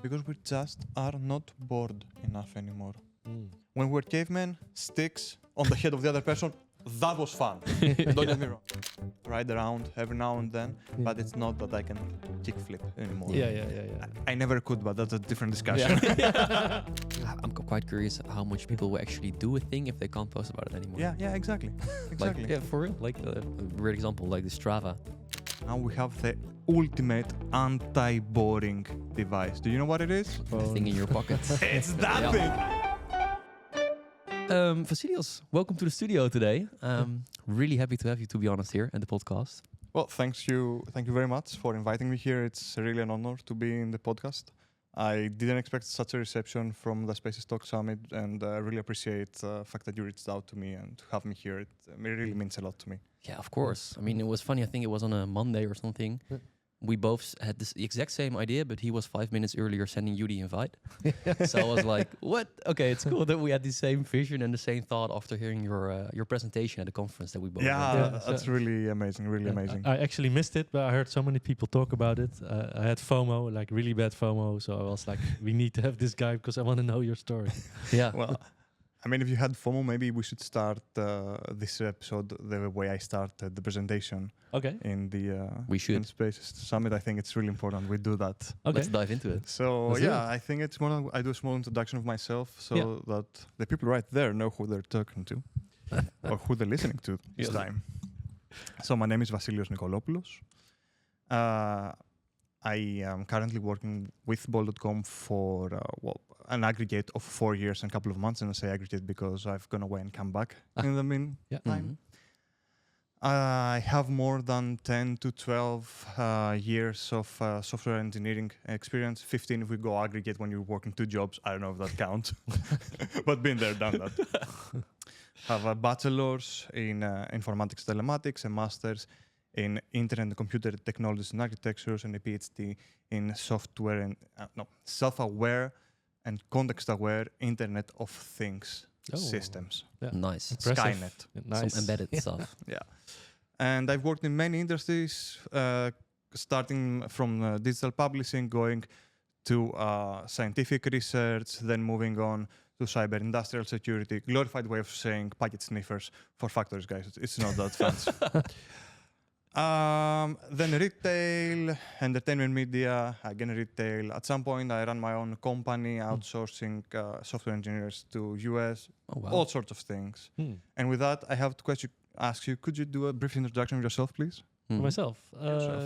Because we just are not bored enough anymore. When we were cavemen, sticks on the head of the other person, that was fun. Don't get me wrong. Ride around every now and then, but it's not that I can kickflip anymore. Yeah. I never could, but that's a different discussion. I'm quite curious how much people will actually do a thing if they can't post about it anymore. Yeah, exactly. Like, yeah, for real. Like a weird example, like the Strava. Now we have the ultimate anti-boring device. Do you know what it is? The thing in your pocket. It's that thing! Vasileios, welcome to the studio today. Really happy to have you, to be honest, here at the podcast. Well, thank you very much for inviting me here. It's really an honor to be in the podcast. I didn't expect such a reception from the Spaces Talk Summit, and I really appreciate the fact that you reached out to me and to have me here. It really means a lot to me. Yeah, of course. I mean, it was funny. I think it was on a Monday or something. We both had the exact same idea, but he was 5 minutes earlier sending you the invite. So I was like, what? Okay, it's cool that we had the same vision and the same thought after hearing your presentation at the conference that we both went to. That's really amazing, amazing. I actually missed it, but I heard so many people talk about it. I had FOMO, like really bad FOMO. So I was like, we need to have this guy because I want to know your story. Yeah. Well, I mean, if you had FOMO, maybe we should start this episode the way I started the presentation. Okay. In the we should. in Spaces Summit. I think it's really important we do that. Okay. Let's dive into it. So I think it's more. I do a small introduction of myself so that the people right there know who they're talking to or who they're listening to this time. So my name is Vasileios Nikolopoulos. I am currently working with Bol.com for an aggregate of 4 years and a couple of months, and I say aggregate because I've gone away and come back in the meantime. Mm-hmm. I have more than 10 to 12 years of software engineering experience. 15 if we go aggregate when you're working 2 jobs. I don't know if that counts, but been there, done that. Have a bachelor's in informatics telematics, a master's in internet and computer technologies and architectures, and a PhD in software and self-aware and context-aware Internet of Things systems. Yeah. Nice. Impressive. Skynet. Some embedded stuff. Yeah. And I've worked in many industries, starting from digital publishing, going to scientific research, then moving on to cyber industrial security. Glorified way of saying packet sniffers for factories, guys. It's not that fancy. Then retail, entertainment media, again retail. At some point, I ran my own company, outsourcing software engineers to US, all sorts of things. And with that, I have to ask you, could you do a brief introduction of yourself, please? For myself?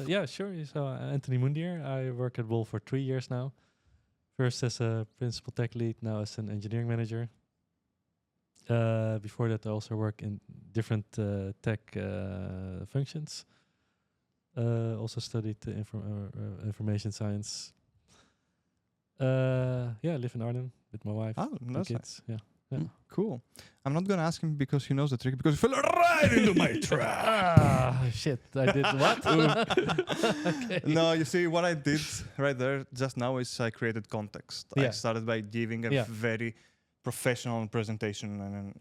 Yeah, sure. So Anthony Mundir. I work at Bol for 3 years now. First as a principal tech lead, now as an engineering manager. Before that, I also work in different tech functions. Also studied information science. I live in Arnhem with my wife. Oh, that's kids. nice. Yeah. Cool. I'm not going to ask him because he knows the trick, because he fell right into my trap. Shit, I did what? Okay. No, you see, what I did right there just now is I created context. I started by giving a very professional presentation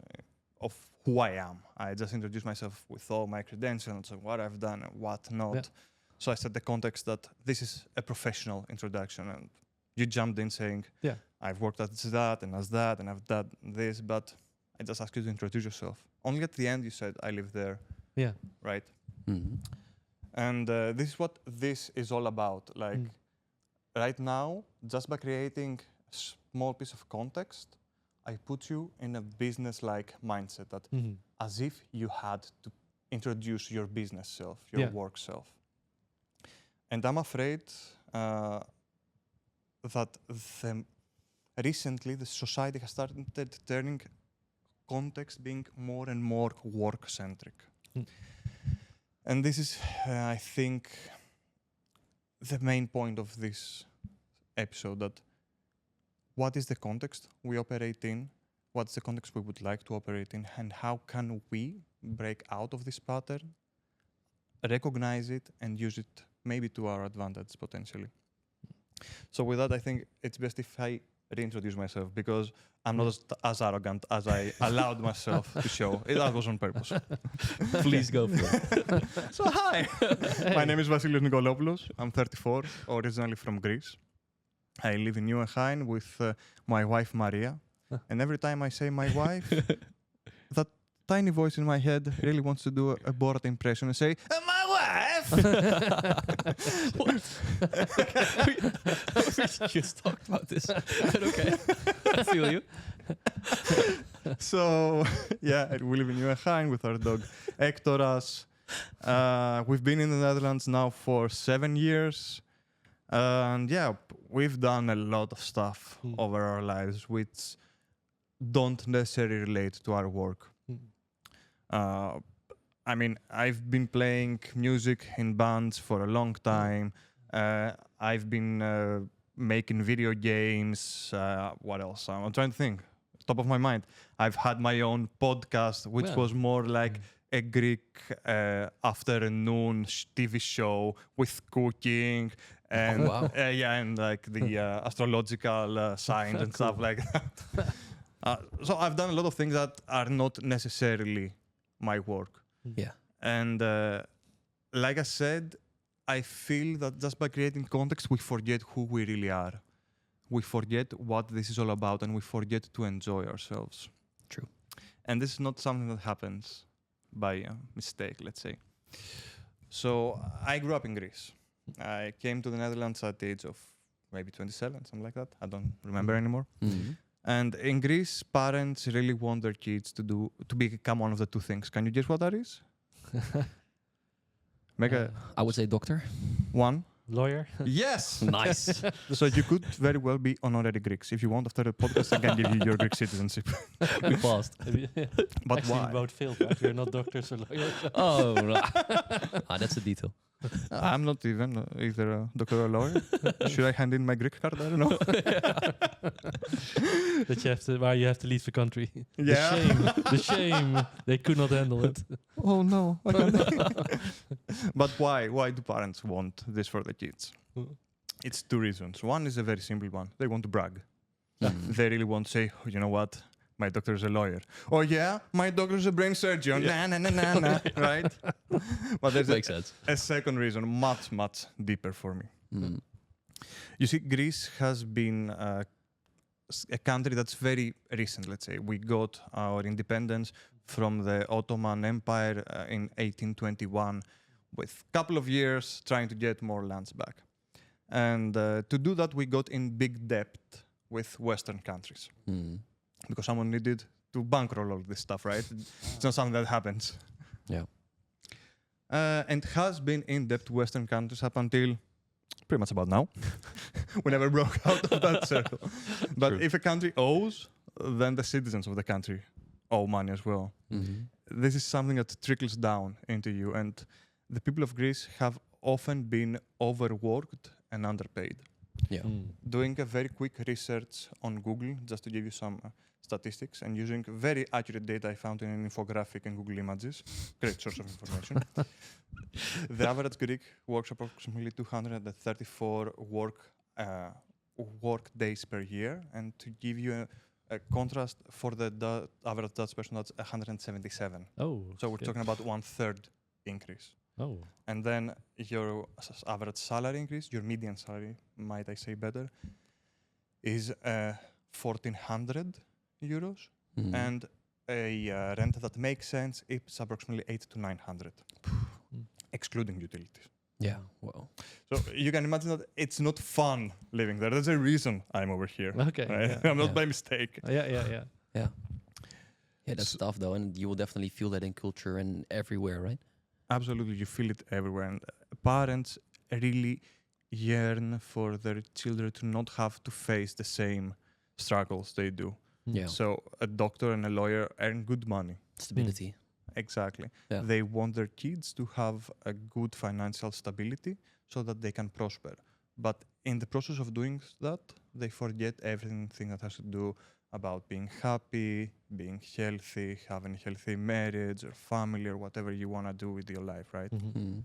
of who I am. I just introduced myself with all my credentials and what I've done and what not. Yeah. So I set the context that this is a professional introduction, and you jumped in saying, I've worked as that, and I've done this, but I just asked you to introduce yourself. Only at the end you said, I live there. Yeah. Right? Mm-hmm. And this is what this is all about. Like, right now, just by creating a small piece of context, I put you in a business-like mindset that as if you had to introduce your business self, your work self. And I'm afraid that recently the society has started turning context being more and more work-centric. And this is, I think, the main point of this episode, that what is the context we operate in, what's the context we would like to operate in, and how can we break out of this pattern, recognize it, and use it maybe to our advantage potentially. So with that, I think it's best if I reintroduce myself, because I'm not as arrogant as I allowed myself to show. That was on purpose. Please go for it. So hi, my name is Vasileios Nikolopoulos. I'm 34, originally from Greece. I live in Nieuwegein with my wife Maria, and every time I say my wife, that tiny voice in my head really wants to do a Borat impression and say, my wife! What? We just talked about this. But okay, I feel you. So, yeah, we live in Nieuwegein with our dog Hectoras. We've been in the Netherlands now for 7 years. And yeah, we've done a lot of stuff over our lives which don't necessarily relate to our work. I mean, I've been playing music in bands for a long time. I've been making video games. What else? I'm trying to think. Top of my mind. I've had my own podcast, which was more like a Greek afternoon TV show with cooking and and like the astrological signs and stuff like that. So I've done a lot of things that are not necessarily my work. Yeah. And like I said, I feel that just by creating context, we forget who we really are. We forget what this is all about, and we forget to enjoy ourselves. True. And this is not something that happens by mistake, let's say. So I grew up in Greece. I came to the Netherlands at the age of maybe 27, something like that. I don't remember anymore. Mm-hmm. And in Greece, parents really want their kids to become one of the two things. Can you guess what that is? Make I would say doctor. one. Lawyer. Yes. Nice. So you could very well be honorary Greeks. If you want, after the podcast, I can give you your Greek citizenship. We passed. But Actually, why? we both failed, right? We're not doctors or lawyers. Oh, that's a detail. I'm not even either a doctor or a lawyer. Should I hand in my Greek card? I don't know. That you have to leave the country. Yeah. The shame. They could not handle it. Oh no. I can't. But why? Why do parents want this for the kids? It's two reasons. One is a very simple one. They want to brag. They really want to say, oh, you know what? My doctor is a lawyer. Oh yeah, my doctor is a brain surgeon. Yeah. Nah, right? But there's Makes sense. a second reason, much deeper for me. Mm. You see, Greece has been a country that's very recent, let's say. We got our independence from the Ottoman Empire in 1821, with a couple of years trying to get more lands back. And to do that, we got in big debt with Western countries. Mm. Because someone needed to bankroll all this stuff, right? It's not something that happens. Yeah. And has been in debt to Western countries up until pretty much about now. We never broke out of that circle. But True. if a country owes, then the citizens of the country owe money as well. Mm-hmm. This is something that trickles down into you. And the people of Greece have often been overworked and underpaid. Yeah. Doing a very quick research on Google, just to give you some statistics, and using very accurate data I found in an infographic in Google Images, great source of information. The average Greek works approximately 234 work days per year, and to give you a contrast for the average Dutch person, that's 177. Oh. So we're talking about 1/3 increase. Oh. And then your average salary increase, your median salary, might I say better, is 1,400 euros. Mm. And a rent that makes sense is approximately 800 to 900, excluding utilities. Yeah. Well. So you can imagine that it's not fun living there. There's a reason I'm over here. Okay. Right? Yeah. I'm not by mistake. Yeah. Yeah, that's tough though, and you will definitely feel that in culture and everywhere, right? Absolutely, you feel it everywhere. And parents really yearn for their children to not have to face the same struggles they do. Yeah. So a doctor and a lawyer earn good money. Stability. Exactly. Yeah. They want their kids to have a good financial stability so that they can prosper. But in the process of doing that, they forget everything that has to do about being happy, being healthy, having a healthy marriage or family or whatever you want to do with your life, right? Mm.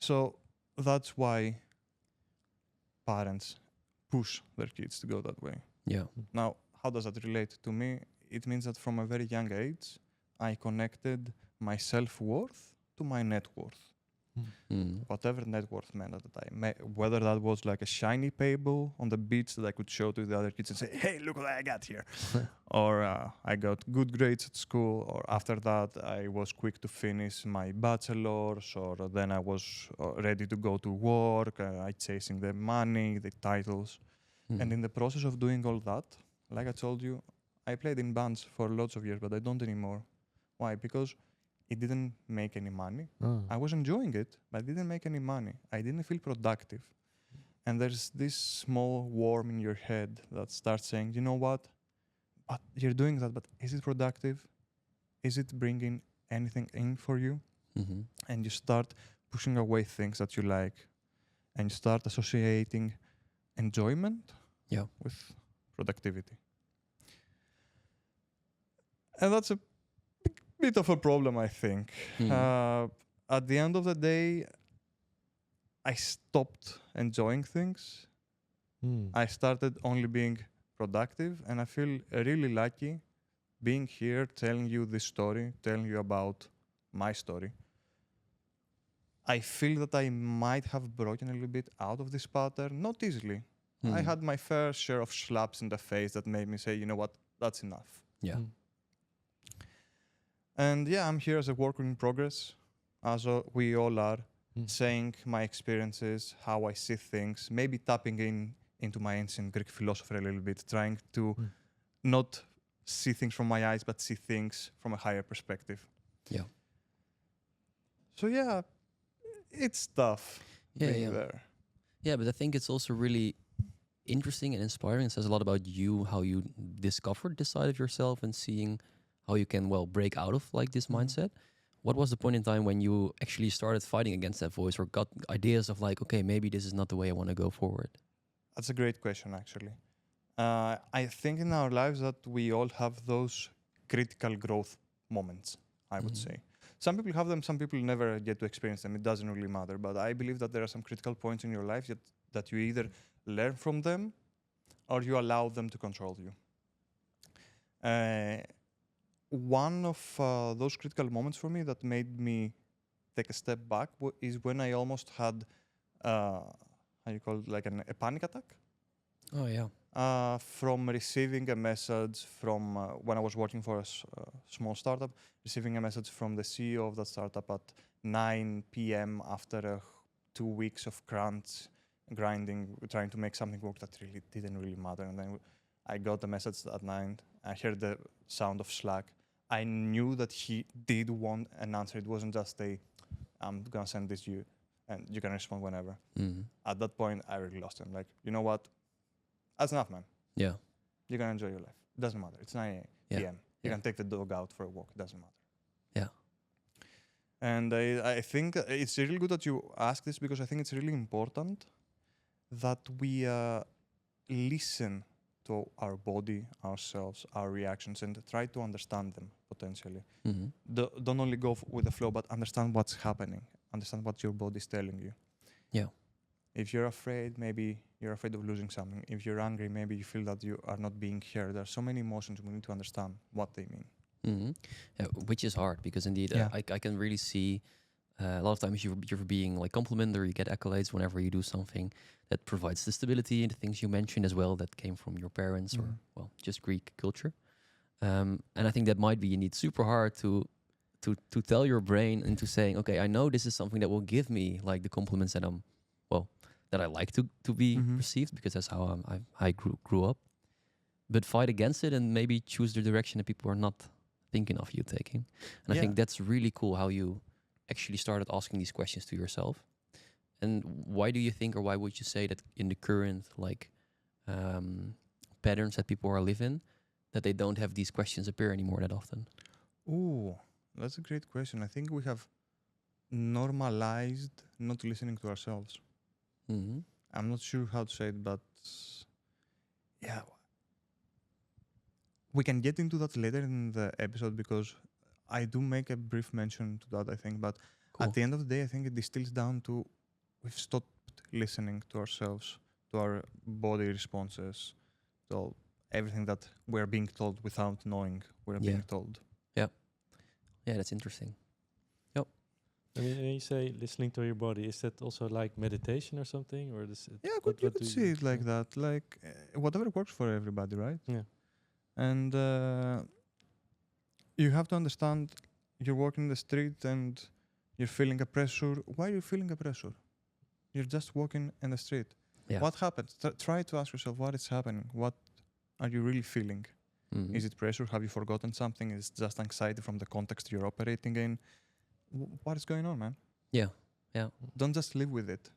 So that's why parents push their kids to go that way. Yeah. Now, how does that relate to me? It means that from a very young age, I connected my self-worth to my net worth. Whatever net worth meant at the time. Whether that was like a shiny Pebble on the beach that I could show to the other kids and say, hey, look what I got here. Or I got good grades at school. Or after that, I was quick to finish my bachelor's. Or then I was ready to go to work. I chasing the money, the titles. And in the process of doing all that, like I told you, I played in bands for lots of years, but I don't anymore. Why? Because it didn't make any money. I was enjoying it, but it didn't make any money. I didn't feel productive. And there's this small worm in your head that starts saying, you know what? But you're doing that, but is it productive? Is it bringing anything in for you? And you start pushing away things that you like. And you start associating enjoyment with productivity. And that's a bit of a problem, I think. At the end of the day, I stopped enjoying things. I started only being productive, and I feel really lucky being here, telling you this story, telling you about my story. I feel that I might have broken a little bit out of this pattern, not easily. I had my fair share of slaps in the face that made me say, you know what, that's enough. And I'm here as a work in progress, as we all are, saying my experiences, how I see things, maybe tapping into my ancient Greek philosopher a little bit, trying to not see things from my eyes, but see things from a higher perspective. So it's tough being there. Yeah, but I think it's also really interesting and inspiring. It says a lot about you, how you discovered this side of yourself and seeing how you can, break out of like this mindset. What was the point in time when you actually started fighting against that voice or got ideas of like, okay, maybe this is not the way I want to go forward? That's a great question, actually. I think in our lives that we all have those critical growth moments, I would say. Some people have them, some people never get to experience them. It doesn't really matter. But I believe that there are some critical points in your life that you either learn from them or you allow them to control you. One of those critical moments for me that made me take a step back is when I almost had, how you call it, like a panic attack. Oh, yeah. From receiving a message from when I was working for a small startup, receiving a message from the CEO of that startup at 9 p.m. after 2 weeks of grinding, trying to make something work that really didn't really matter. And then I got the message at 9. I heard the sound of Slack. I knew that he did want an answer. It wasn't just I'm going to send this to you and you can respond whenever. At that point, I really lost him. Like, you know what? That's enough, man. Yeah. You can enjoy your life. It doesn't matter. It's 9 p.m. You can take the dog out for a walk. It doesn't matter. Yeah. And I think it's really good that you ask this because I think it's really important that we listen to our body, ourselves, our reactions, and try to understand them potentially. Don't only go with the flow, but understand what's happening. Understand what your body is telling you. Yeah. If you're afraid, maybe you're afraid of losing something. If you're angry, maybe you feel that you are not being heard. There are so many emotions, we need to understand what they mean. Yeah, which is hard because indeed, I can really see a lot of times you're being like complimented or you get accolades whenever you do something that provides the stability and the things you mentioned as well that came from your parents or just Greek culture. And I think that might be indeed super hard to tell your brain into saying, okay, I know this is something that will give me like the compliments that that I like to be received because that's how I grew up. But fight against it and maybe choose the direction that people are not thinking of you taking. And I think that's really cool how you actually started asking these questions to yourself. And why do you think, or why would you say that in the current patterns that people are living, that they don't have these questions appear anymore that often? Ooh, that's a great question. I think we have normalized not listening to ourselves. I'm not sure how to say it, but we can get into that later in the episode because I do make a brief mention to that, I think. But at the end of the day, I think it distills down to we've stopped listening to ourselves, to our body responses, to everything that we're being told without knowing we're being told. Yeah, that's interesting. Yep. I mean, when you say listening to your body, is that also like meditation or something, or is it? Yeah, what you could do see it like that. Like whatever works for everybody, right? Yeah. And you have to understand you're walking in the street and you're feeling a pressure. Why are you feeling a pressure? You're just walking in the street. Yeah. What happened? Try to ask yourself what is happening. What are you really feeling? Mhm. Is it pressure? Have you forgotten something? Is it just anxiety from the context you're operating in? What is going on, man? Yeah. Yeah. Don't just live with it.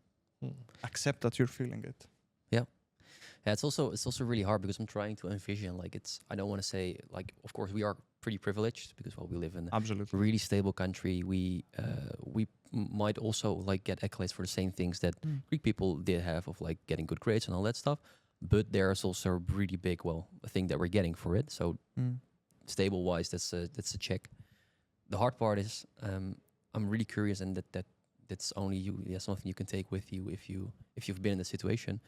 Mm. Accept that you're feeling it. Yeah, it's also really hard because I'm trying to envision like I don't want to say like of course we are pretty privileged because we live in a Absolutely. really stable country. We might also like get accolades for the same things that Greek people did have of like getting good grades and all that stuff. But there's also a really big thing that we're getting for it. So stable wise, that's a check. The hard part is I'm really curious, and that's only something you can take with you if you've been in the situation.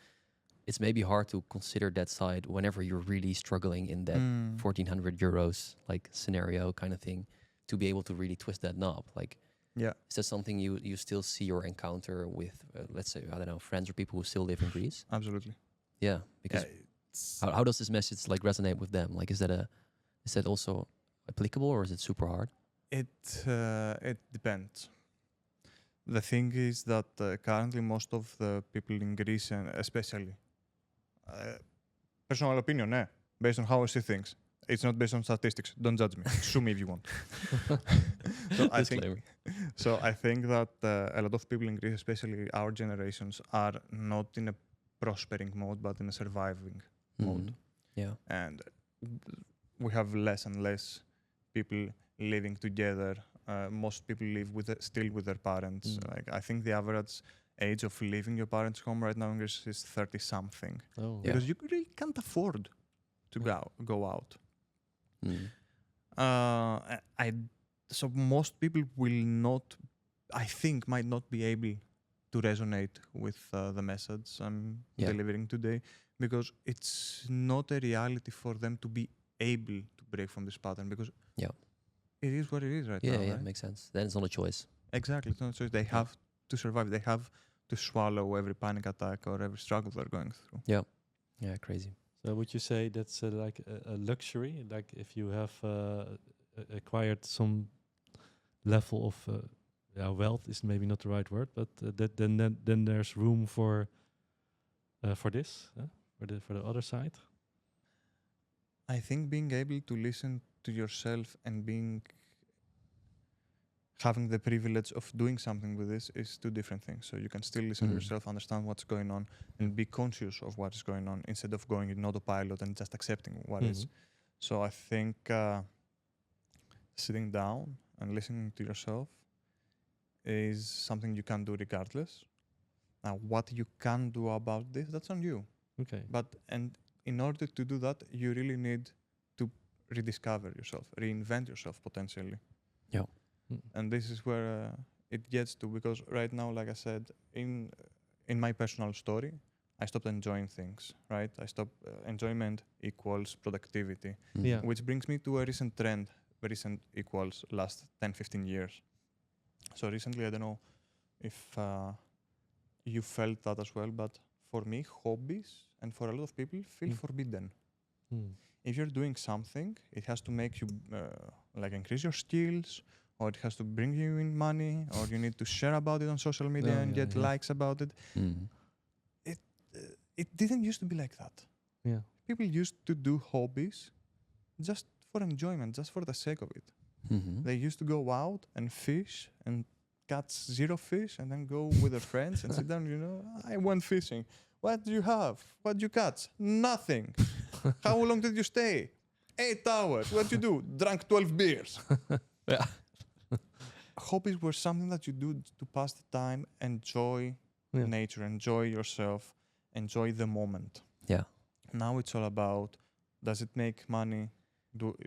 It's maybe hard to consider that side whenever you're really struggling in that 1,400 euros like scenario kind of thing, to be able to really twist that knob. Like, is that something you still see or encounter with, let's say, I don't know, friends or people who still live in Greece? Absolutely. Yeah, because how does this message like resonate with them? Like, is that also applicable, or is it super hard? It depends. The thing is that currently most of the people in Greece, and especially personal opinion, based on how I see things. It's not based on statistics. Don't judge me. Sue me if you want. So I think that a lot of people in Greece, especially our generations, are not in a prospering mode, but in a surviving mode. Yeah. And we have less and less people living together. Most people live still with their parents. Like I think the average age of leaving your parents' home right now in Greece is 30-something. Oh. Because you really can't afford to go out. So most people might not be able to resonate with the message I'm delivering today, because it's not a reality for them to be able to break from this pattern, because it is what it is right now. Yeah, right? Makes sense. Then it's not a choice. Exactly, it's not a choice. They have to survive. They have to swallow every panic attack or every struggle they're going through. Yeah, crazy. So would you say that's like a luxury? Like if you have acquired some level of wealth is maybe not the right word, but then there's room for this, for the other side. I think being able to listen to yourself and having the privilege of doing something with this is two different things. So you can still listen to yourself, understand what's going on, and be conscious of what is going on instead of going in autopilot and just accepting what is. So I think sitting down and listening to yourself is something you can do regardless. Now, what you can do about this, that's on you. Okay. And in order to do that, you really need to rediscover yourself, reinvent yourself potentially. Yeah. And this is where it gets to, because right now, like I said, in my personal story, I stopped enjoying things, right? I stopped enjoyment equals productivity, which brings me to a recent trend. Recent equals last 10, 15 years. So recently, I don't know if you felt that as well, but for me, hobbies, and for a lot of people, feel forbidden. If you're doing something, it has to make you like increase your skills, or it has to bring you in money, or you need to share about it on social media and get likes about it. It didn't used to be like that. Yeah. People used to do hobbies just for enjoyment, just for the sake of it. They used to go out and fish and catch 0 fish and then go with their friends and sit down, I went fishing. What do you have? What did you catch? Nothing. How long did you stay? 8 hours. What did you do? Drank 12 beers. Yeah. Hobbies were something that you do to pass the time, enjoy nature, enjoy yourself, enjoy the moment. Yeah. Now it's all about, does it make money?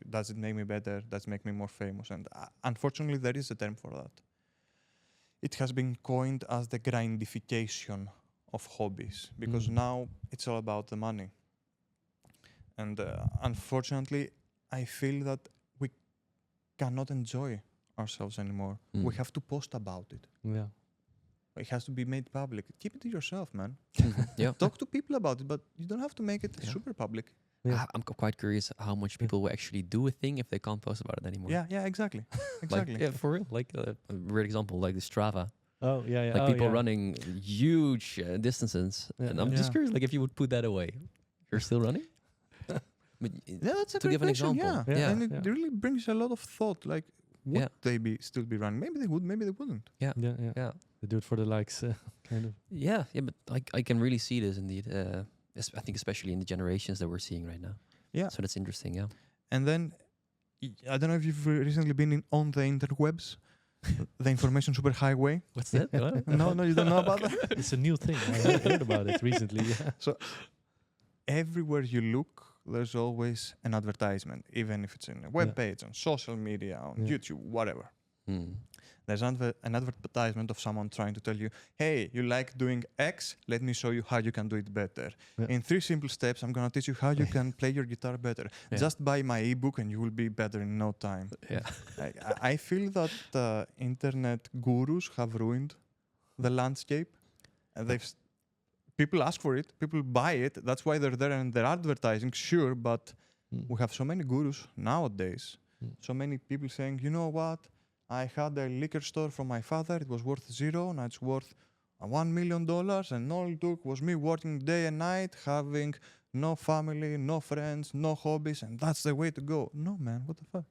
Does it make me better? Does it make me more famous? And unfortunately, there is a term for that. It has been coined as the grindification of hobbies, because now it's all about the money. And unfortunately, I feel that we cannot enjoy ourselves anymore. We have to post about it. Yeah. It has to be made public. Keep it to yourself, man. Yeah. Talk to people about it, but you don't have to make it super public. Yeah. I'm quite curious how much people will actually do a thing if they can't post about it anymore. Yeah, exactly. Exactly. Like, yeah, for real. Like a weird example, like the Strava. Oh, yeah. Like people running huge distances. Yeah. And I'm just curious, like if you would put that away, you're still running? But Yeah, that's a to great give an question. example. Yeah. Yeah. And it really brings a lot of thought. Like, would Yeah. they still be running? Maybe they would, maybe they wouldn't. Yeah. They do it for the likes, kind of. Yeah, but I can really see this indeed. I think especially in the generations that we're seeing right now. Yeah. So that's interesting, yeah. And then, I don't know if you've recently been on the interwebs, the information superhighway. What's that? No, you don't know about that? It's a new thing. I heard about it recently. Yeah. Everywhere you look, there's always an advertisement, even if it's in a web page, on social media, on YouTube, whatever. There's an advertisement of someone trying to tell you, hey, you like doing X, let me show you how you can do it better. Yeah. In 3 simple steps, I'm going to teach you how you can play your guitar better. Yeah. Just buy my ebook and you will be better in no time. Yeah. I feel that internet gurus have ruined the landscape. And people ask for it, people buy it, that's why they're there and they're advertising, sure, but we have so many gurus nowadays. So many people saying, you know what? I had a liquor store from my father. It was worth 0. Now it's worth $1 million. And all it took was me working day and night, having no family, no friends, no hobbies. And that's the way to go. No, man. What the fuck?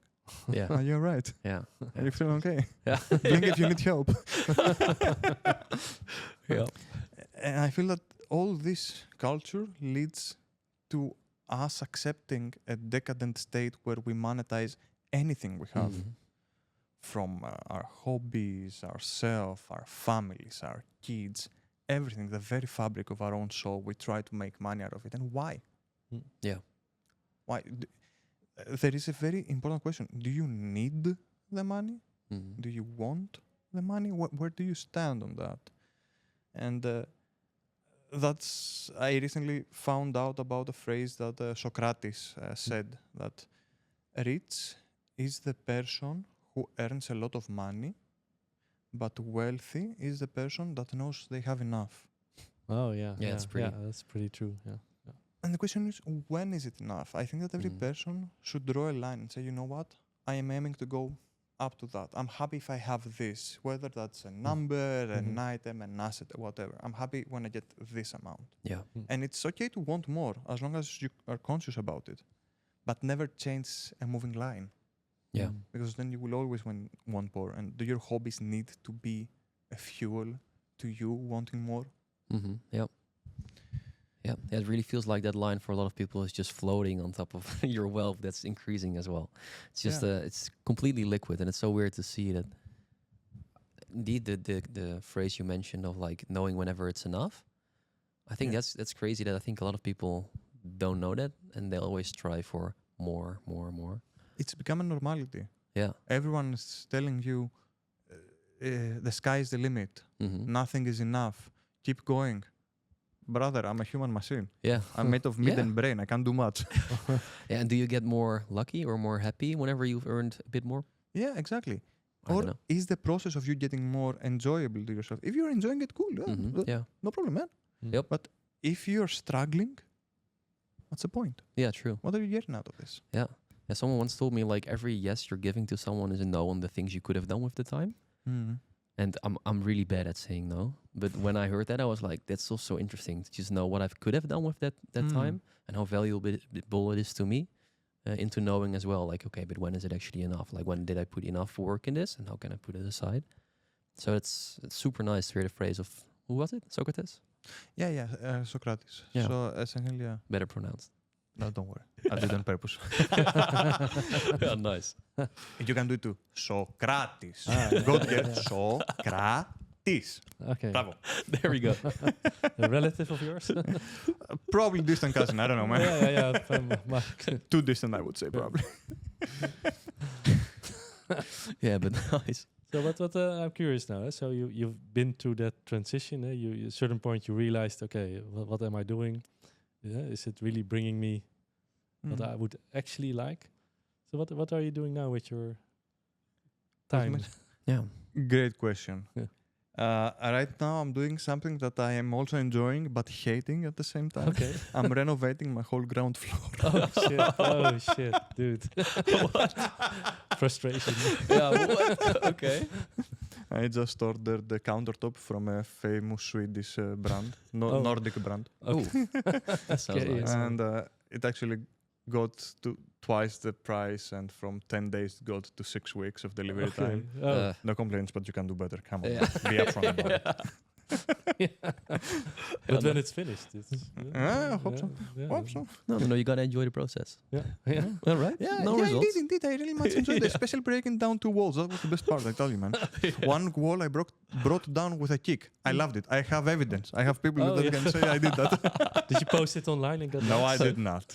Yeah. You're right. Yeah. Are you feeling okay? Yeah. Blink if you need help. Yeah. And I feel that all this culture leads to us accepting a decadent state where we monetize anything we have. From our hobbies, ourselves, our families, our kids, everything, the very fabric of our own soul, we try to make money out of it. And why? Yeah. Why? There is a very important question. Do you need the money? Do you want the money? Where do you stand on that? And I recently found out about a phrase that Socrates said, that rich is the person who earns a lot of money, but wealthy is the person that knows they have enough. Oh, yeah. Yeah, it's pretty. Yeah, that's pretty true. Yeah. And the question is, when is it enough? I think that every person should draw a line and say, you know what? I am aiming to go up to that. I'm happy if I have this, whether that's a number, an item, an asset, whatever. I'm happy when I get this amount. Yeah. And it's okay to want more as long as you are conscious about it, but never change a moving line. Yeah. Because then you will always want more. And do your hobbies need to be a fuel to you wanting more? Yep. Yeah, it really feels like that line for a lot of people is just floating on top of your wealth that's increasing as well. It's just it's completely liquid, and it's so weird to see that. Indeed, the phrase you mentioned of like knowing whenever it's enough, I think that's crazy. That I think a lot of people don't know that, and they always strive for more. It's become a normality. Yeah, everyone is telling you the sky is the limit. Nothing is enough. Keep going. Brother, I'm a human machine. Yeah. I'm made of meat and brain. I can't do much. Yeah, and do you get more lucky or more happy whenever you've earned a bit more? Yeah, exactly. I Or don't know. is the process of you getting more enjoyable to yourself? If you're enjoying it, cool. Yeah. No problem, man. Yep. But if you're struggling, what's the point? Yeah, true. What are you getting out of this? Yeah. Yeah, someone once told me like every yes you're giving to someone is a no on the things you could have done with the time. And I'm really bad at saying no. But when I heard that, I was like, that's also interesting to just know what I could have done with that time and how valuable it is to me, into knowing as well, like, okay, but when is it actually enough? Like, when did I put enough work in this and how can I put it aside? So it's super nice to hear the phrase of, who was it? Socrates? Yeah, Socrates. Yeah. So essentially, Better pronounced. No, don't worry. I did it on purpose. Yeah, nice. You can do it too. Socrates. Go together. Socrates. Okay. Bravo. There we go. A relative of yours? Probably distant cousin. I don't know, man. Yeah. Too distant, I would say, probably. Yeah, but nice. So what I'm curious now. So you've been through that transition. You at a certain point you realized, okay, what am I doing? Yeah, is it really bringing me what I would actually like? So what are you doing now with your time? Yeah. Great question. Yeah. Right now, I'm doing something that I am also enjoying but hating at the same time. Okay. I'm renovating my whole ground floor. Oh shit, dude. What? Frustration. Yeah. What? Okay. I just ordered the countertop from a famous Swedish brand, Oh. Nordic brand, Ooh. That sounds Okay, nice. yeah. and it actually got to twice the price, and from 10 days it got to 6 weeks of delivery time. Oh. No complaints, but you can do better. Come on, Yeah. be upfront about it. But when it's finished, it's I hope so. Yeah. Hope so. No, you gotta enjoy the process. Yeah. Yeah. All right. No results. Indeed. I really much enjoyed it, especially breaking down 2 walls. That was the best part, I tell you, man. One wall I brought down with a kick. I loved it. I have evidence. I have people that can say I did that. Did you post it online and got No, I likes? did not.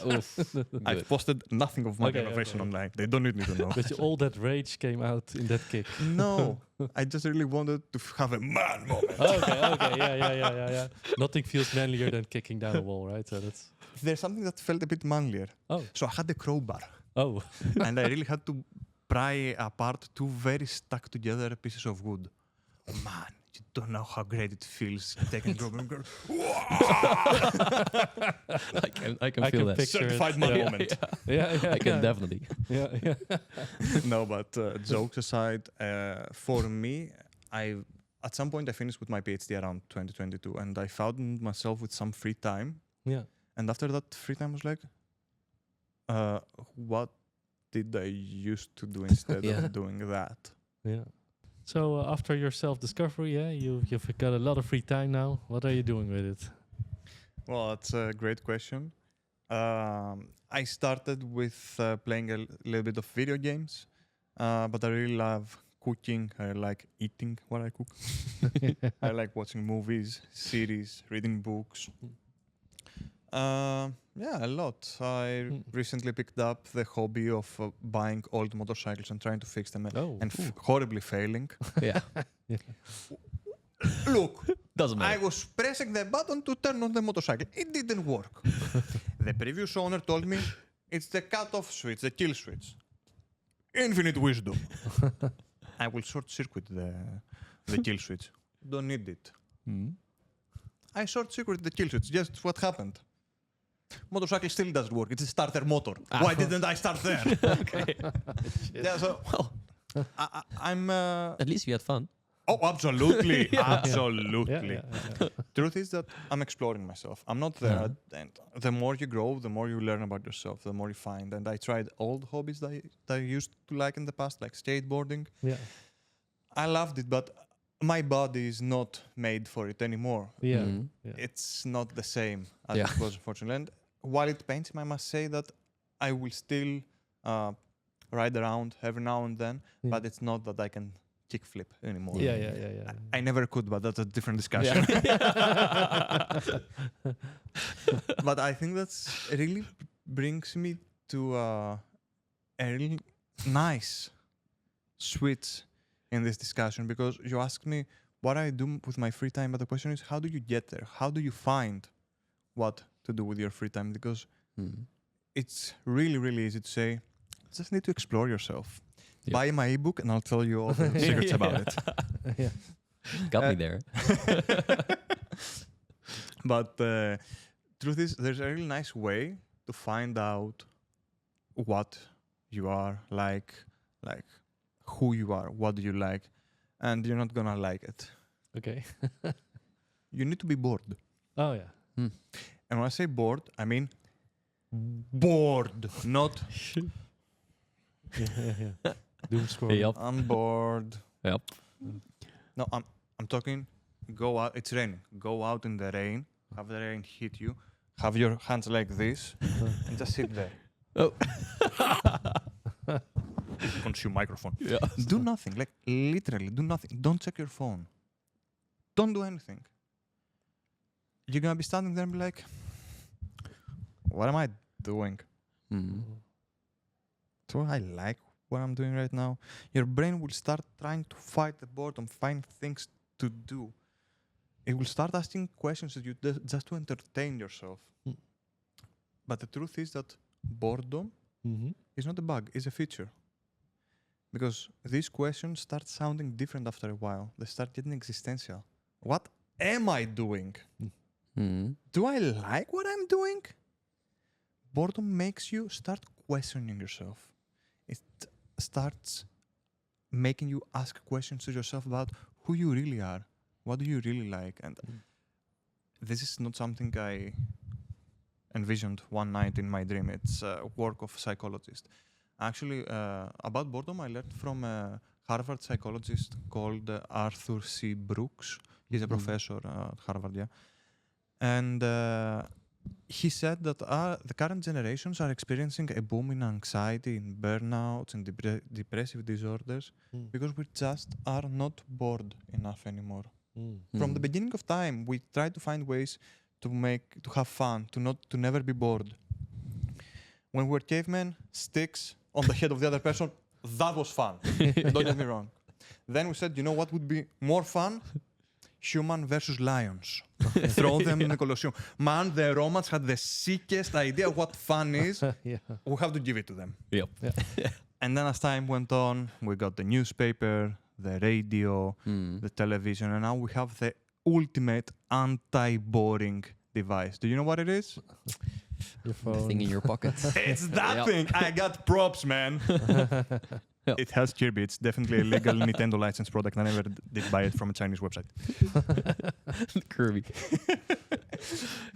I Good. posted nothing of my Okay, renovation okay. online. They don't need me to know. But all that rage came out in that kick. No, I just really wanted to have a man moment. Okay, yeah. Nothing feels manlier than kicking down a wall, right? So that's. There's something that felt a bit manlier. Oh, So I had a crowbar, oh, and I really had to pry apart 2 very stuck together pieces of wood. Oh, man, you don't know how great it feels taking a crowbar and going, I can feel that. picture it. certified man Yeah. moment. yeah. I can definitely. Yeah. No, but jokes aside, for me, at some point I finished with my PhD around 2022, and I found myself with some free time. Yeah. And after that free time was like, what did I used to do instead Yeah. of doing that? Yeah. So after your self-discovery, you've got a lot of free time now. What are you doing with it? Well, that's a great question. I started with playing a little bit of video games, but I really love cooking. I like eating what I cook. I like watching movies, series, reading books. Yeah, a lot. I recently picked up the hobby of buying old motorcycles and trying to fix them and horribly failing. Yeah. Look, Doesn't I matter. was pressing the button to turn on the motorcycle. It didn't work. The previous owner told me it's the cut-off switch, the kill switch. Infinite wisdom. I will short-circuit the kill switch. Don't need it. I short-circuited the kill switch. Just what happened. Motorcycle still doesn't work. It's a starter motor. Why didn't I start there? Okay. Yeah, so Well, I'm... at least you had fun. Oh, absolutely. Absolutely. Yeah. Truth is that I'm exploring myself. I'm not there. And the more you grow, the more you learn about yourself, the more you find. And I tried old hobbies that I used to like in the past, like skateboarding. Yeah. I loved it, but my body is not made for it anymore. Yeah. Mhm. Yeah. It's not the same as Yeah. it was, unfortunately. And while it pains me, I must say that I will still ride around every now and then, but it's not that I can kickflip anymore. Yeah. I never could, but that's a different discussion. But I think that's really brings me to a really nice switch in this discussion, because you asked me what I do with my free time, but the question is, how do you get there? How do you find what to do with your free time? Because it's really, really easy to say, just need to explore yourself. Yep. Buy my ebook and I'll tell you all the secrets about it. Yeah. Got me there. But truth is, there's a really nice way to find out what you are like who you are, what do you like, and you're not gonna like it. Okay. You need to be bored. Oh yeah. And when I say bored, I mean bored, not Yeah. Doom scrolling. Yep. I'm bored. Yep. No, I'm talking. Go out. It's raining. Go out in the rain. Have the rain hit you. Have your hands like this, and just sit there. Oh. Consume microphone. Yeah. Do nothing. Like literally, do nothing. Don't check your phone. Don't do anything. You're gonna be standing there and be like, "What am I doing? Do I like what I'm doing right now?" Your brain will start trying to fight the boredom, find things to do. It will start asking questions that you just to entertain yourself. But the truth is that boredom Mm-hmm. is not a bug; it's a feature. Because these questions start sounding different after a while. They start getting existential. What am I doing? Do I like what I'm doing? Boredom makes you start questioning yourself. It starts making you ask questions to yourself about who you really are. What do you really like? And this is not something I envisioned one night in my dream. It's work of psychologists. Actually, about boredom, I learned from a Harvard psychologist called Arthur C. Brooks. He's a professor at Harvard, yeah. And he said that the current generations are experiencing a boom in anxiety, in burnouts, and depressive disorders because we just are not bored enough anymore. From the beginning of time, we tried to find ways to have fun, to never be bored. When we were cavemen, sticks on the head of the other person, that was fun. Don't get me wrong. Then we said, you know what would be more fun? Human versus lions. Throw them in the Colosseum. Man, the Romans had the sickest idea of what fun is. We have to give it to them. Yep. And then as time went on, we got the newspaper, the radio, the television, and now we have the ultimate anti-boring device. Do you know what it is? Your phone. The thing in your pocket. It's that thing. I got props, man. It has Kirby. It's definitely a legal Nintendo licensed product. I never did buy it from a Chinese website. Kirby.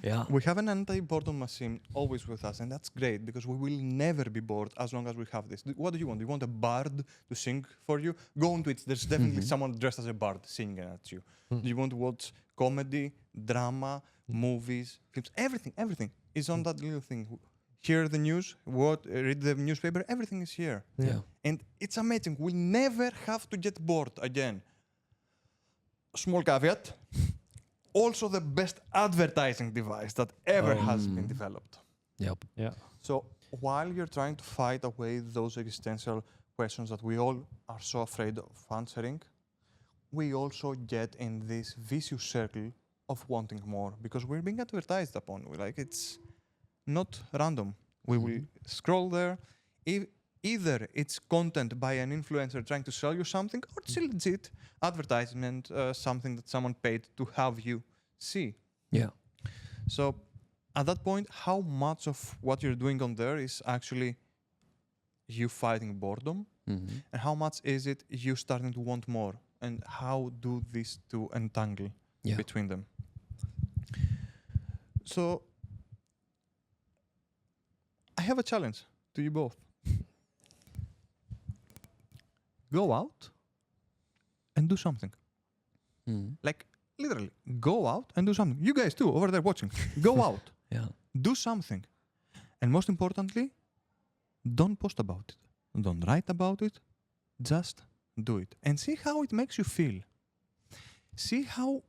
Yeah. We have an anti-boredom machine always with us, and that's great because we will never be bored as long as we have this. What do you want? Do you want a bard to sing for you? Go on Twitch. There's definitely someone dressed as a bard singing at you. Do you want to watch comedy, drama, movies, films? Everything is on that little thing. Hear the news, read the newspaper, everything is here. Yeah. And it's amazing. We never have to get bored again. Small caveat. Also the best advertising device that ever has been developed. Yep. Yeah. So while you're trying to fight away those existential questions that we all are so afraid of answering, we also get in this vicious circle of wanting more because we're being advertised upon. It's not random. We will scroll there. Either it's content by an influencer trying to sell you something, or it's a legit advertisement, something that someone paid to have you see. Yeah. So at that point, how much of what you're doing on there is actually you fighting boredom, and how much is it you starting to want more, and how do these two entangle between them? So I have a challenge to you both. Go out and do something. Like, literally, go out and do something. You guys too, over there watching. Go out. Yeah. Do something. And most importantly, don't post about it. Don't write about it. Just do it. And see how it makes you feel. See how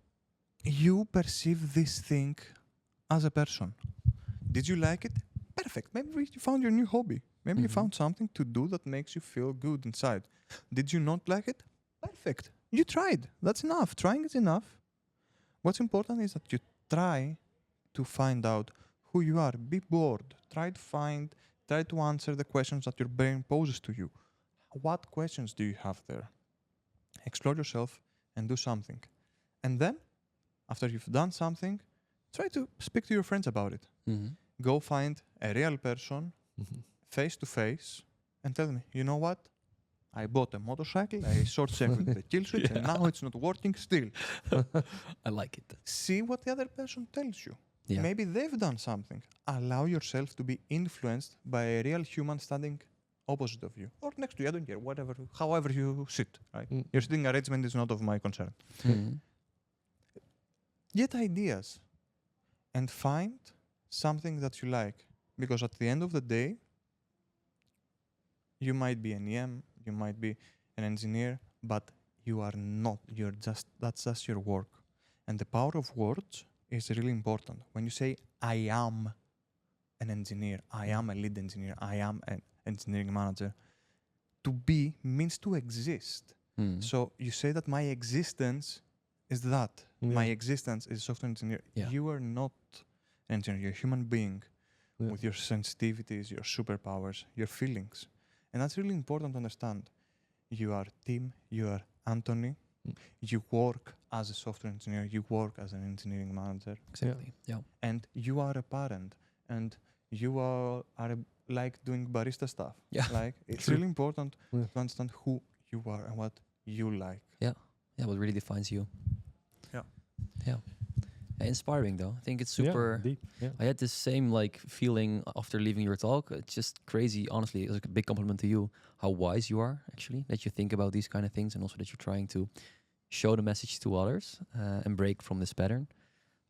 you perceive this thing as a person. Did you like it? Perfect. Maybe you found your new hobby. Maybe you found something to do that makes you feel good inside. Did you not like it? Perfect. You tried. That's enough. Trying is enough. What's important is that you try to find out who you are. Be bored. Try to answer the questions that your brain poses to you. What questions do you have there? Explore yourself and do something. And then, after you've done something, try to speak to your friends about it. Go find a real person, face to face, and tell me, you know what? I bought a motorcycle, I short-circuited the kill switch, and now it's not working still. I like it. See what the other person tells you. Yeah. Maybe they've done something. Allow yourself to be influenced by a real human standing opposite of you, or next to you, I don't care, however you sit. Right? Your sitting arrangement is not of my concern. Get ideas and find something that you like, because at the end of the day, you might be an EM, you might be an engineer, but you are not. That's just your work. And the power of words is really important. When you say, I am an engineer, I am a lead engineer, I am an engineering manager, to be means to exist. So you say that my existence is that. My existence is software engineer. Yeah. You are not an engineer. You're a human being with your sensitivities, your superpowers, your feelings. And that's really important to understand. you are Tim, you are Anthony. You work as a software engineer, you work as an engineering manager. Exactly. Yeah. And you are a parent, and you are like doing barista stuff. Yeah. Like it's True. really important Yeah. to understand who you are and what you like. Yeah, what really defines you. Yeah. Yeah. Inspiring though. I think it's Yeah, super. deep. Yeah. I had this same like feeling after leaving your talk. It's just crazy. Honestly, it's like a big compliment to you how wise you are actually, that you think about these kind of things, and also that you're trying to show the message to others and break from this pattern.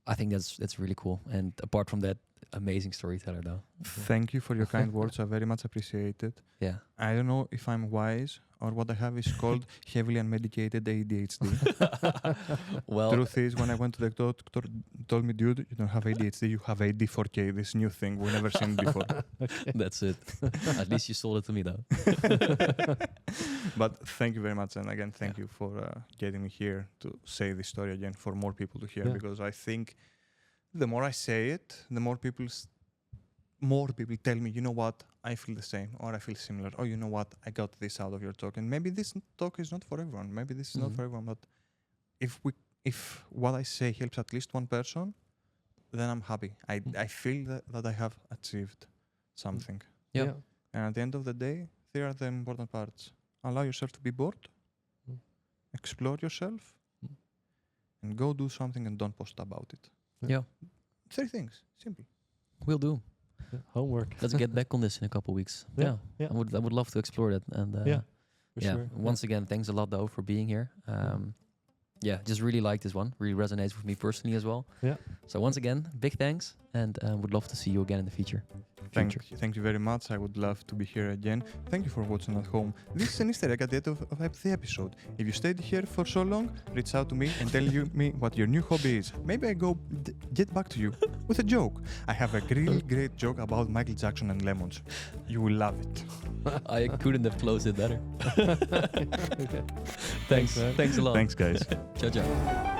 I think that's really cool. And apart from that, amazing storyteller though. Thank you for your kind words. I very much appreciate it. Yeah. I don't know if I'm wise or what I have is called heavily unmedicated ADHD. Well, Truth is, when I went to the doctor, told me, dude, you don't have ADHD, you have AD4K, this new thing we never seen before. that's it. At least you sold it to me though. But thank you very much, and again, thank you for getting me here to say this story again for more people to hear, because I think the more I say it, the more people tell me, you know what, I feel the same, or I feel similar, or you know what, I got this out of your talk, and maybe this talk is not for everyone, maybe this is not for everyone, but if what I say helps at least one person, then I'm happy. I feel that I have achieved something. Yeah. And at the end of the day, there are the important parts. Allow yourself to be bored, explore yourself, and go do something and don't post about it. Yeah. 3 things, simple. Will do. Homework. Let's get back on this in a couple weeks. Yeah. I would love to explore that. And For sure. once again, thanks a lot though for being here. Just really like this one. Really resonates with me personally as well. Yeah. So once again, big thanks, and would love to see you again in the future. Thank you very much. I would love to be here again. Thank you for watching at home. This is an Easter egg at the end of the episode. If you stayed here for so long, reach out to me and tell me what your new hobby is. Maybe I go get back to you with a joke. I have a really great joke about Michael Jackson and lemons. You will love it. I couldn't have closed it better. Okay. Thanks. man. Thanks a lot. Thanks, guys. Ciao, ciao.